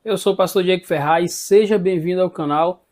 Eu sou o pastor Diego Ferraz, seja bem-vindo ao canal.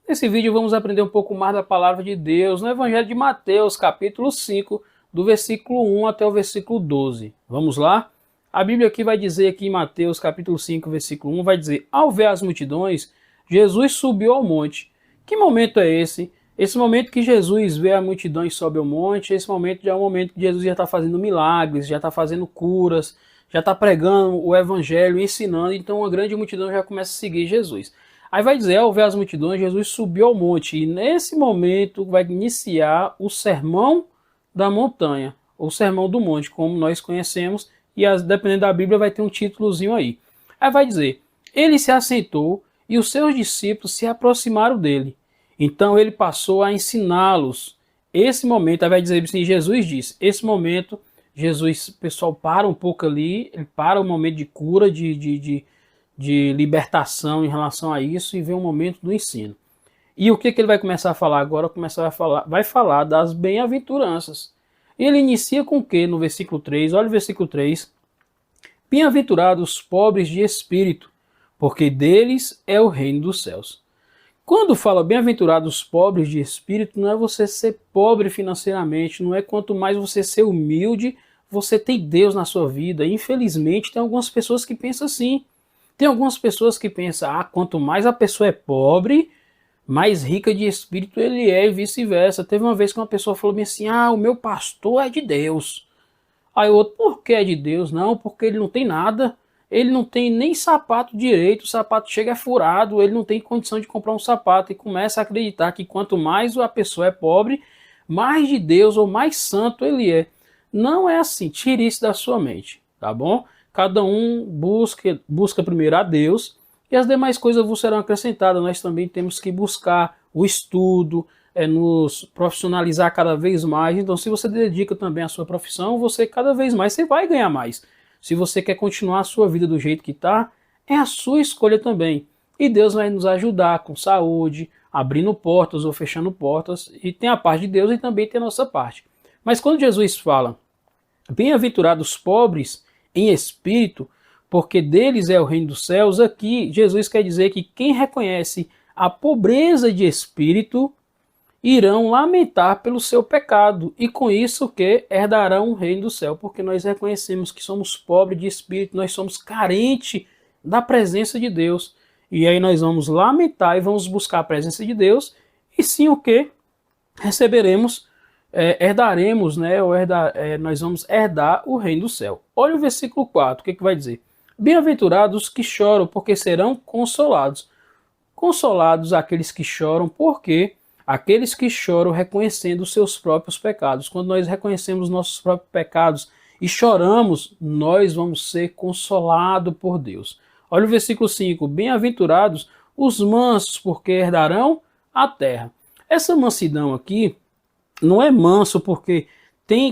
Nesse vídeo vamos aprender um pouco mais da palavra de Deus no Evangelho de Mateus, capítulo 5, do versículo 1 até o versículo 12. Vamos lá? A Bíblia aqui vai dizer aqui em Mateus, capítulo 5, versículo 1, vai dizer: ao ver as multidões, Jesus subiu ao monte. Que momento é esse? Esse momento que Jesus vê a multidão e sobe ao monte, esse momento já é um momento que Jesus já está fazendo milagres, já está fazendo curas, já está pregando o evangelho, ensinando, então uma grande multidão já começa a seguir Jesus. Aí vai dizer, ao ver as multidões, Jesus subiu ao monte, e nesse momento vai iniciar o sermão da montanha, ou sermão do monte, como nós conhecemos, e dependendo da Bíblia vai ter um títulozinho aí. Aí vai dizer, ele se assentou e os seus discípulos se aproximaram dele. Então ele passou a ensiná-los. Esse momento, aí vai dizer assim, Jesus disse, esse momento, Jesus, o pessoal para um pouco ali, ele para o momento de cura, de libertação em relação a isso e vem um momento do ensino. E o que ele vai começar a falar agora? Vai falar das bem-aventuranças. Ele inicia com o que no versículo 3? Olha o versículo 3. Bem-aventurados os pobres de espírito, porque deles é o reino dos céus. Quando fala bem-aventurados os pobres de espírito, não é você ser pobre financeiramente, não é quanto mais você ser humilde, você tem Deus na sua vida. Infelizmente, tem algumas pessoas que pensam assim. Tem algumas pessoas que pensam, quanto mais a pessoa é pobre, mais rica de espírito ele é e vice-versa. Teve uma vez que uma pessoa falou assim, o meu pastor é de Deus. Aí o outro, por que é de Deus? Não, porque ele não tem nada. Ele não tem nem sapato direito, o sapato chega furado, ele não tem condição de comprar um sapato e começa a acreditar que quanto mais a pessoa é pobre, mais de Deus ou mais santo ele é. Não é assim, tire isso da sua mente, tá bom? Cada um busca primeiro a Deus e as demais coisas vos serão acrescentadas. Nós também temos que buscar o estudo, nos profissionalizar cada vez mais. Então, se você dedica também à sua profissão, você cada vez mais você vai ganhar mais. Se você quer continuar a sua vida do jeito que está, é a sua escolha também. E Deus vai nos ajudar com saúde, abrindo portas ou fechando portas. E tem a parte de Deus e também tem a nossa parte. Mas quando Jesus fala, bem-aventurados os pobres em espírito, porque deles é o reino dos céus, aqui Jesus quer dizer que quem reconhece a pobreza de espírito irão lamentar pelo seu pecado, e com isso que herdarão o reino do céu, porque nós reconhecemos que somos pobres de espírito, nós somos carentes da presença de Deus, e aí nós vamos lamentar e vamos buscar a presença de Deus, e sim o que? Receberemos, herdaremos, nós vamos herdar o reino do céu. Olha o versículo 4, o que vai dizer? Bem-aventurados os que choram, porque serão consolados. Consolados aqueles que choram, porque aqueles que choram reconhecendo os seus próprios pecados. Quando nós reconhecemos nossos próprios pecados e choramos, nós vamos ser consolados por Deus. Olha o versículo 5. Bem-aventurados os mansos, porque herdarão a terra. Essa mansidão aqui não é manso porque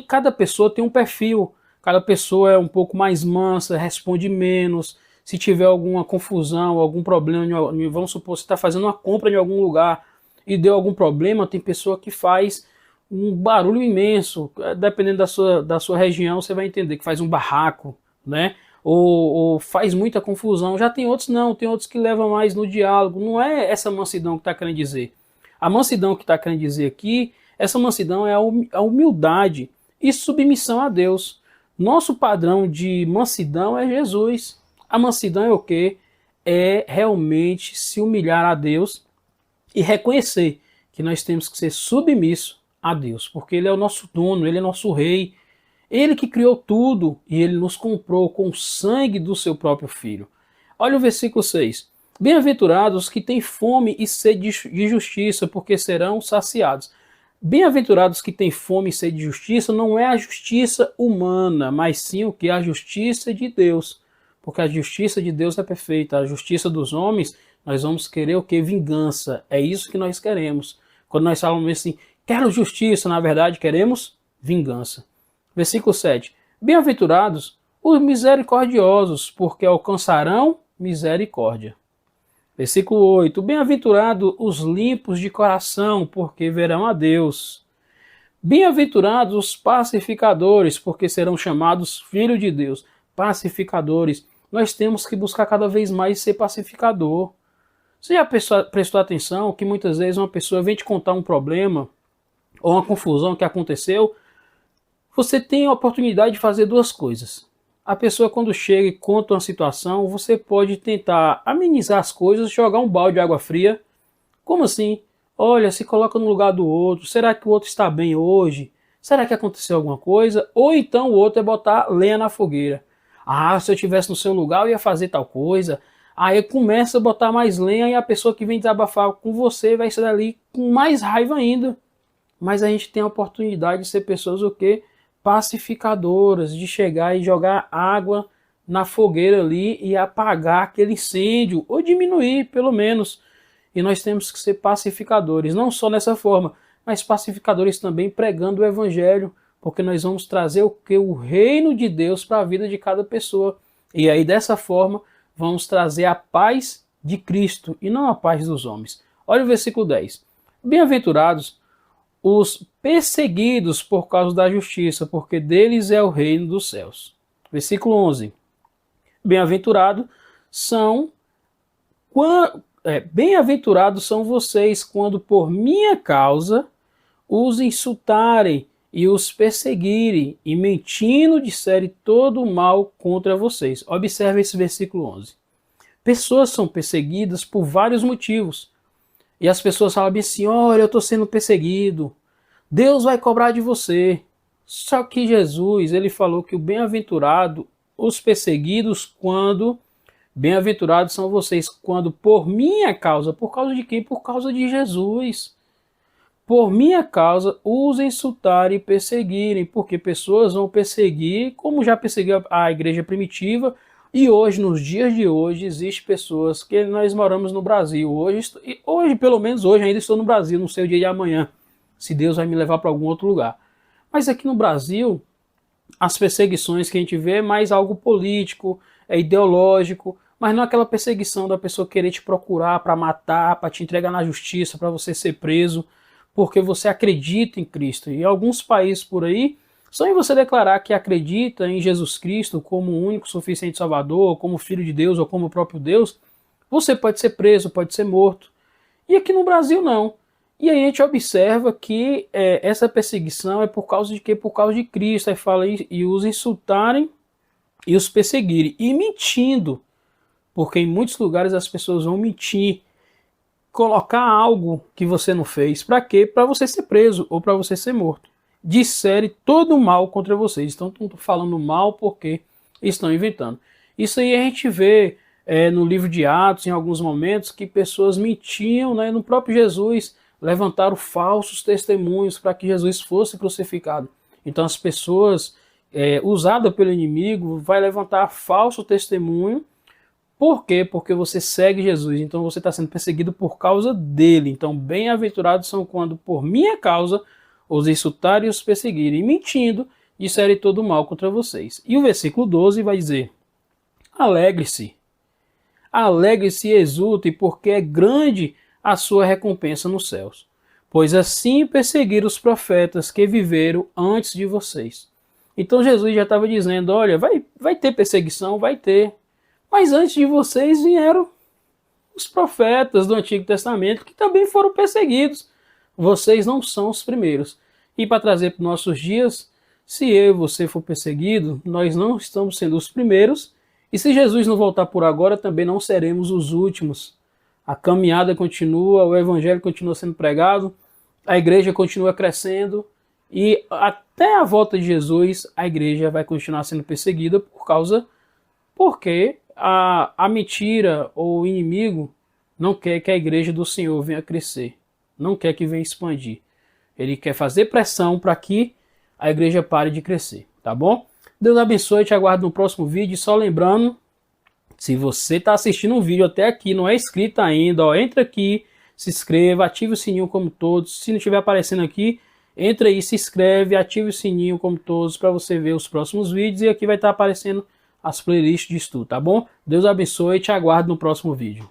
cada pessoa tem um perfil. Cada pessoa é um pouco mais mansa, responde menos. Se tiver alguma confusão, algum problema, vamos supor, você está fazendo uma compra em algum lugar e deu algum problema, tem pessoa que faz um barulho imenso, dependendo da sua região, você vai entender que faz um barraco, né? Ou faz muita confusão. Já tem outros não, tem outros que levam mais no diálogo. Não é essa mansidão que está querendo dizer. A mansidão que está querendo dizer aqui, essa mansidão é a humildade e submissão a Deus. Nosso padrão de mansidão é Jesus. A mansidão é o quê? É realmente se humilhar a Deus e reconhecer que nós temos que ser submissos a Deus, porque Ele é o nosso dono, Ele é nosso rei, Ele que criou tudo e Ele nos comprou com o sangue do seu próprio Filho. Olha o versículo 6. Bem-aventurados que têm fome e sede de justiça, porque serão saciados. Bem-aventurados que têm fome e sede de justiça não é a justiça humana, mas sim o que? A justiça de Deus. Porque a justiça de Deus é perfeita, a justiça dos homens, nós vamos querer o que? Vingança. É isso que nós queremos. Quando nós falamos assim, quero justiça, na verdade queremos vingança. Versículo 7. Bem-aventurados os misericordiosos, porque alcançarão misericórdia. Versículo 8. Bem-aventurados os limpos de coração, porque verão a Deus. Bem-aventurados os pacificadores, porque serão chamados filhos de Deus. Pacificadores. nós temos que buscar cada vez mais ser pacificador. Você já prestou atenção que muitas vezes uma pessoa vem te contar um problema ou uma confusão que aconteceu? Você tem a oportunidade de fazer duas coisas. A pessoa, quando chega e conta uma situação, você pode tentar amenizar as coisas, jogar um balde de água fria. Como assim? Olha, se coloca no lugar do outro. Será que o outro está bem hoje? Será que aconteceu alguma coisa? Ou então o outro é botar lenha na fogueira. Ah, se eu estivesse no seu lugar eu ia fazer tal coisa. Aí começa a botar mais lenha e a pessoa que vem desabafar com você vai sair dali com mais raiva ainda. Mas a gente tem a oportunidade de ser pessoas o quê? Pacificadoras, de chegar e jogar água na fogueira ali e apagar aquele incêndio, ou diminuir pelo menos. E nós temos que ser pacificadores, não só nessa forma, mas pacificadores também pregando o evangelho, porque nós vamos trazer o que? O reino de Deus para a vida de cada pessoa. E aí dessa forma vamos trazer a paz de Cristo e não a paz dos homens. Olha o versículo 10. Bem-aventurados os perseguidos por causa da justiça, porque deles é o reino dos céus. Versículo 11. Bem-aventurados são vocês quando por minha causa os insultarem e os perseguirem e mentindo disserem todo o mal contra vocês. Observe esse versículo 11. Pessoas são perseguidas por vários motivos. E as pessoas falam assim, olha, eu estou sendo perseguido, Deus vai cobrar de você. Só que Jesus, ele falou que o bem-aventurado, os perseguidos quando... Bem-aventurados são vocês quando por minha causa, por causa de quem? Por causa de Jesus. Por minha causa, os insultarem e perseguirem, porque pessoas vão perseguir, como já perseguiu a igreja primitiva, e hoje, nos dias de hoje, existem pessoas que nós moramos no Brasil. Hoje, pelo menos hoje, ainda estou no Brasil, não sei o dia de amanhã, se Deus vai me levar para algum outro lugar. Mas aqui no Brasil, as perseguições que a gente vê é mais algo político, é ideológico, mas não aquela perseguição da pessoa querer te procurar para matar, para te entregar na justiça, para você ser preso, porque você acredita em Cristo. E alguns países por aí, só em você declarar que acredita em Jesus Cristo como o único suficiente Salvador, como Filho de Deus ou como o próprio Deus, você pode ser preso, pode ser morto. E aqui no Brasil não. E aí a gente observa que essa perseguição é por causa de quê? Por causa de Cristo. Aí fala e os insultarem e os perseguirem. E mentindo. Porque em muitos lugares as pessoas vão mentir. Colocar algo que você não fez. Para quê? Para você ser preso ou para você ser morto. Disserem todo o mal contra vocês. Então estão falando mal porque estão inventando. Isso aí a gente vê no livro de Atos, em alguns momentos, que pessoas mentiam, né? No próprio Jesus, levantaram falsos testemunhos para que Jesus fosse crucificado. Então as pessoas, usadas pelo inimigo, vai levantar falso testemunho. Por quê? Porque você segue Jesus, então você está sendo perseguido por causa dele. Então, bem-aventurados são quando, por minha causa, os insultarem e os perseguirem, mentindo, disserem todo o mal contra vocês. E o versículo 12 vai dizer, alegre-se e exultem, porque é grande a sua recompensa nos céus. Pois assim perseguiram os profetas que viveram antes de vocês. Então Jesus já estava dizendo, olha, vai ter perseguição, vai ter. Mas antes de vocês vieram os profetas do Antigo Testamento que também foram perseguidos. Vocês não são os primeiros. E para trazer para os nossos dias, se eu e você for perseguido, nós não estamos sendo os primeiros. E se Jesus não voltar por agora, também não seremos os últimos. A caminhada continua, o evangelho continua sendo pregado, a igreja continua crescendo. E até a volta de Jesus, a igreja vai continuar sendo perseguida porque a mentira ou o inimigo não quer que a igreja do Senhor venha crescer, não quer que venha expandir. Ele quer fazer pressão para que a igreja pare de crescer, tá bom? Deus abençoe, te aguardo no próximo vídeo. Só lembrando, se você está assistindo um vídeo até aqui, não é inscrito ainda, ó, entra aqui, se inscreva, ative o sininho como todos. Se não estiver aparecendo aqui, entra aí, se inscreve, ative o sininho como todos para você ver os próximos vídeos. E aqui vai estar aparecendo as playlists de estudo, tá bom? Deus abençoe e te aguardo no próximo vídeo.